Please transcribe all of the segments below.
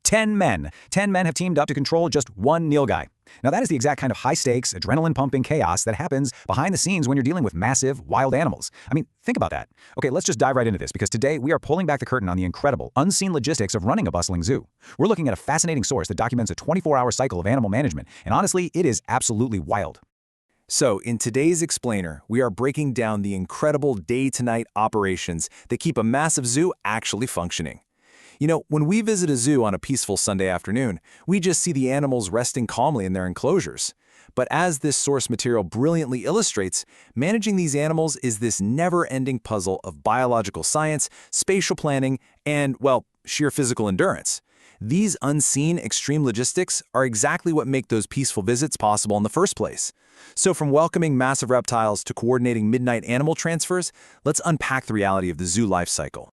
10 men. 10 men have teamed up to control just one Nilgai. Now that is the exact kind of high-stakes, adrenaline-pumping chaos that happens behind the scenes when you're dealing with massive, wild animals. I mean, think about that. Okay, let's just dive right into this, because today we are pulling back the curtain on the incredible, unseen logistics of running a bustling zoo. We're looking at a fascinating source that documents a 24-hour cycle of animal management, and honestly, it is absolutely wild. So, in today's explainer, we are breaking down the incredible day-to-night operations that keep a massive zoo actually functioning. You know, when we visit a zoo on a peaceful Sunday afternoon, we just see the animals resting calmly in their enclosures. But as this source material brilliantly illustrates, managing these animals is this never-ending puzzle of biological science, spatial planning, and, well, sheer physical endurance. These unseen extreme logistics are exactly what make those peaceful visits possible in the first place. So from welcoming massive reptiles to coordinating midnight animal transfers, let's unpack the reality of the zoo life cycle.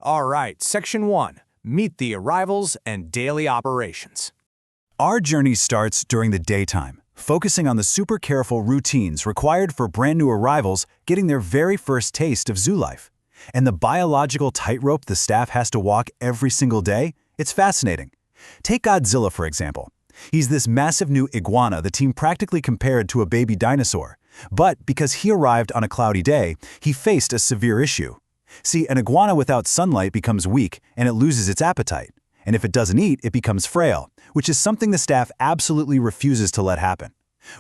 All right, Section 1. Meet the arrivals and daily operations. Our journey starts during the daytime, focusing on the super careful routines required for brand new arrivals getting their very first taste of zoo life. And the biological tightrope the staff has to walk every single day, it's fascinating. Take Godzilla, for example. He's this massive new iguana the team practically compared to a baby dinosaur. But because he arrived on a cloudy day, he faced a severe issue. See, an iguana without sunlight becomes weak and it loses its appetite. And if it doesn't eat, it becomes frail, which is something the staff absolutely refuses to let happen.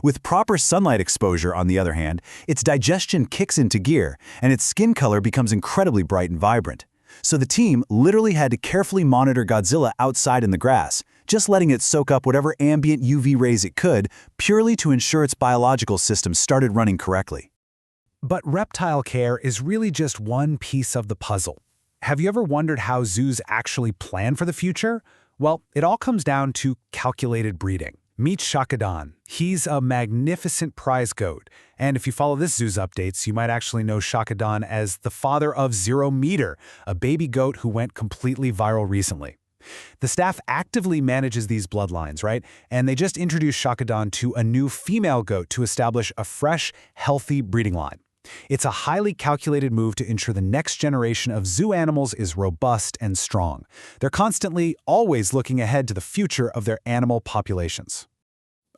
With proper sunlight exposure, on the other hand, its digestion kicks into gear and its skin color becomes incredibly bright and vibrant. So the team literally had to carefully monitor Godzilla outside in the grass, just letting it soak up whatever ambient UV rays it could, purely to ensure its biological system started running correctly. But reptile care is really just one piece of the puzzle. Have you ever wondered how zoos actually plan for the future? Well, it all comes down to calculated breeding. Meet Shaka Don. He's a magnificent prize goat. And if you follow this zoo's updates, you might actually know Shaka Don as the father of 0 Meter, a baby goat who went completely viral recently. The staff actively manages these bloodlines, right? And they just introduced Shaka Don to a new female goat to establish a fresh, healthy breeding line. It's a highly calculated move to ensure the next generation of zoo animals is robust and strong. They're constantly, always looking ahead to the future of their animal populations.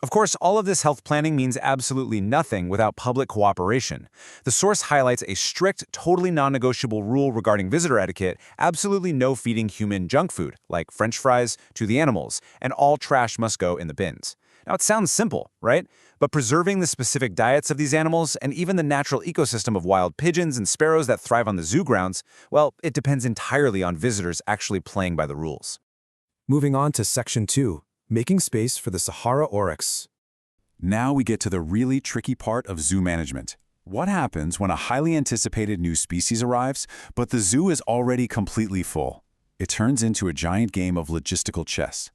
Of course, all of this health planning means absolutely nothing without public cooperation. The source highlights a strict, totally non-negotiable rule regarding visitor etiquette: absolutely no feeding human junk food, like French fries, to the animals, and all trash must go in the bins. Now, it sounds simple, right? But preserving the specific diets of these animals and even the natural ecosystem of wild pigeons and sparrows that thrive on the zoo grounds, well, it depends entirely on visitors actually playing by the rules. Moving on to Section 2, making space for the Sahara Oryx. Now we get to the really tricky part of zoo management. What happens when a highly anticipated new species arrives, but the zoo is already completely full? It turns into a giant game of logistical chess.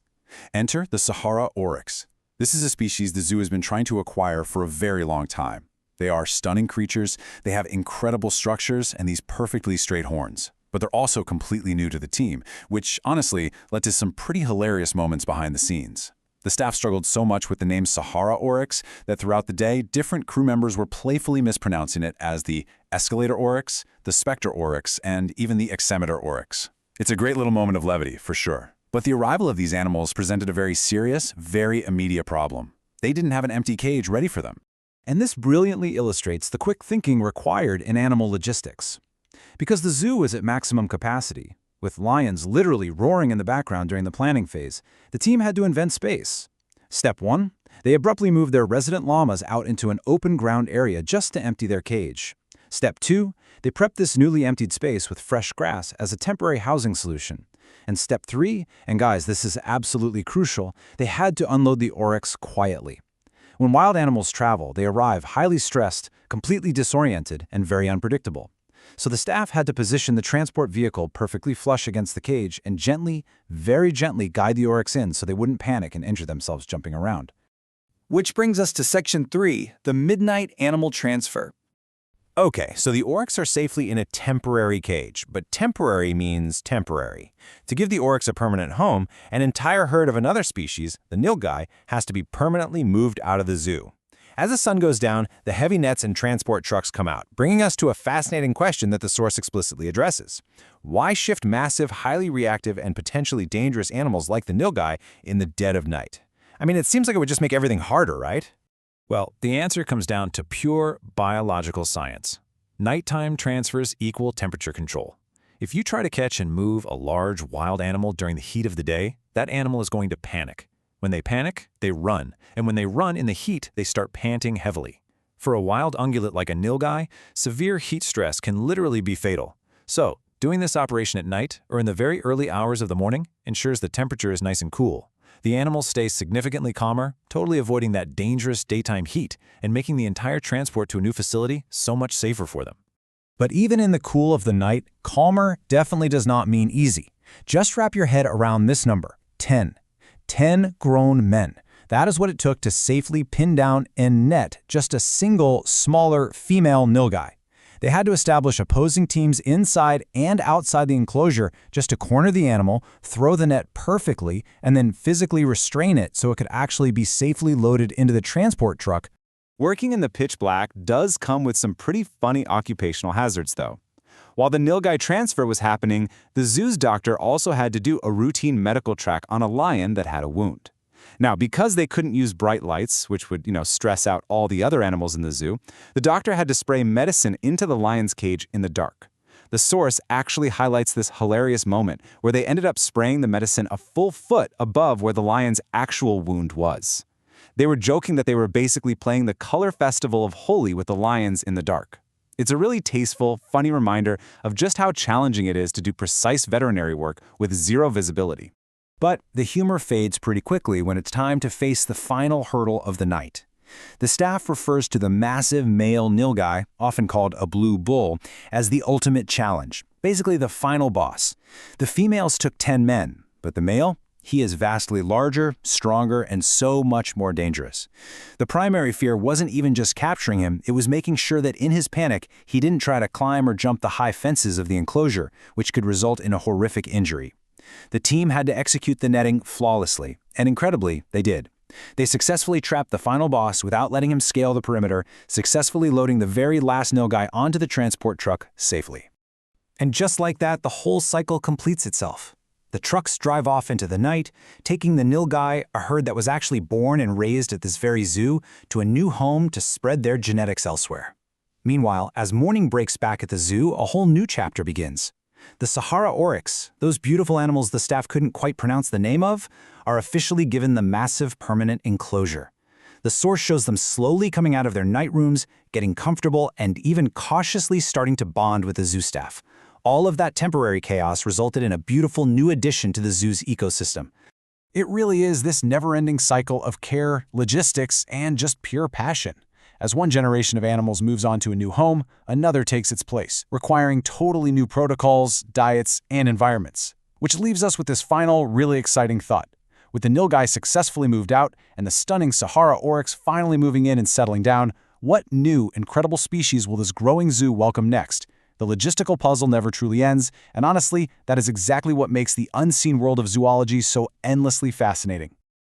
Enter the Sahara Oryx. This is a species the zoo has been trying to acquire for a very long time. They are stunning creatures, they have incredible structures and these perfectly straight horns. But they're also completely new to the team, which honestly led to some pretty hilarious moments behind the scenes. The staff struggled so much with the name Sahara Oryx that throughout the day, different crew members were playfully mispronouncing it as the Escalator Oryx, the Spectre Oryx, and even the Scimitar Oryx. It's a great little moment of levity, for sure. But the arrival of these animals presented a very serious, very immediate problem. They didn't have an empty cage ready for them. And this brilliantly illustrates the quick thinking required in animal logistics. Because the zoo is at maximum capacity, with lions literally roaring in the background during the planning phase, the team had to invent space. Step 1, they abruptly moved their resident llamas out into an open ground area just to empty their cage. Step 2, they prepped this newly emptied space with fresh grass as a temporary housing solution. And step 3, and guys, this is absolutely crucial, they had to unload the oryx quietly. When wild animals travel, they arrive highly stressed, completely disoriented, and very unpredictable. So the staff had to position the transport vehicle perfectly flush against the cage and gently, very gently guide the oryx in so they wouldn't panic and injure themselves jumping around. Which brings us to Section 3, the midnight animal transfer. Okay, so the oryx are safely in a temporary cage, but temporary means temporary. To give the oryx a permanent home, an entire herd of another species, the Nilgai, has to be permanently moved out of the zoo. As the sun goes down, the heavy nets and transport trucks come out, bringing us to a fascinating question that the source explicitly addresses. Why shift massive, highly reactive, and potentially dangerous animals like the Nilgai in the dead of night? I mean, it seems like it would just make everything harder, right? Well, the answer comes down to pure biological science. Nighttime transfers equal temperature control. If you try to catch and move a large, wild animal during the heat of the day, that animal is going to panic. When they panic, they run, and when they run in the heat, they start panting heavily. For a wild ungulate like a Nilgai, severe heat stress can literally be fatal. So, doing this operation at night or in the very early hours of the morning ensures the temperature is nice and cool. The animals stay significantly calmer, totally avoiding that dangerous daytime heat and making the entire transport to a new facility so much safer for them. But even in the cool of the night, calmer definitely does not mean easy. Just wrap your head around this number, 10. 10 grown men. That is what it took to safely pin down and net just a single, smaller female Nilgai. They had to establish opposing teams inside and outside the enclosure just to corner the animal, throw the net perfectly, and then physically restrain it so it could actually be safely loaded into the transport truck. Working in the pitch black does come with some pretty funny occupational hazards, though. While the Nilgai transfer was happening, the zoo's doctor also had to do a routine medical track on a lion that had a wound. Now, because they couldn't use bright lights, which would, stress out all the other animals in the zoo, the doctor had to spray medicine into the lion's cage in the dark. The source actually highlights this hilarious moment where they ended up spraying the medicine a full foot above where the lion's actual wound was. They were joking that they were basically playing the color festival of Holi with the lions in the dark. It's a really tasteful, funny reminder of just how challenging it is to do precise veterinary work with zero visibility. But the humor fades pretty quickly when it's time to face the final hurdle of the night. The staff refers to the massive male Nilgai, often called a blue bull, as the ultimate challenge, basically the final boss. The females took 10 men, but the male? He is vastly larger, stronger, and so much more dangerous. The primary fear wasn't even just capturing him, it was making sure that in his panic, he didn't try to climb or jump the high fences of the enclosure, which could result in a horrific injury. The team had to execute the netting flawlessly, and incredibly, they did. They successfully trapped the final boss without letting him scale the perimeter, successfully loading the very last Nilgai onto the transport truck safely. And just like that, the whole cycle completes itself. The trucks drive off into the night, taking the Nilgai, a herd that was actually born and raised at this very zoo, to a new home to spread their genetics elsewhere. Meanwhile, as morning breaks back at the zoo, a whole new chapter begins. The Sahara Oryx, those beautiful animals the staff couldn't quite pronounce the name of, are officially given the massive permanent enclosure. The source shows them slowly coming out of their night rooms, getting comfortable, and even cautiously starting to bond with the zoo staff. All of that temporary chaos resulted in a beautiful new addition to the zoo's ecosystem. It really is this never-ending cycle of care, logistics, and just pure passion. As one generation of animals moves on to a new home, another takes its place, requiring totally new protocols, diets, and environments. Which leaves us with this final, really exciting thought. With the Nilgai successfully moved out and the stunning Sahara Oryx finally moving in and settling down, what new, incredible species will this growing zoo welcome next? The logistical puzzle never truly ends, and honestly, that is exactly what makes the unseen world of zoology so endlessly fascinating.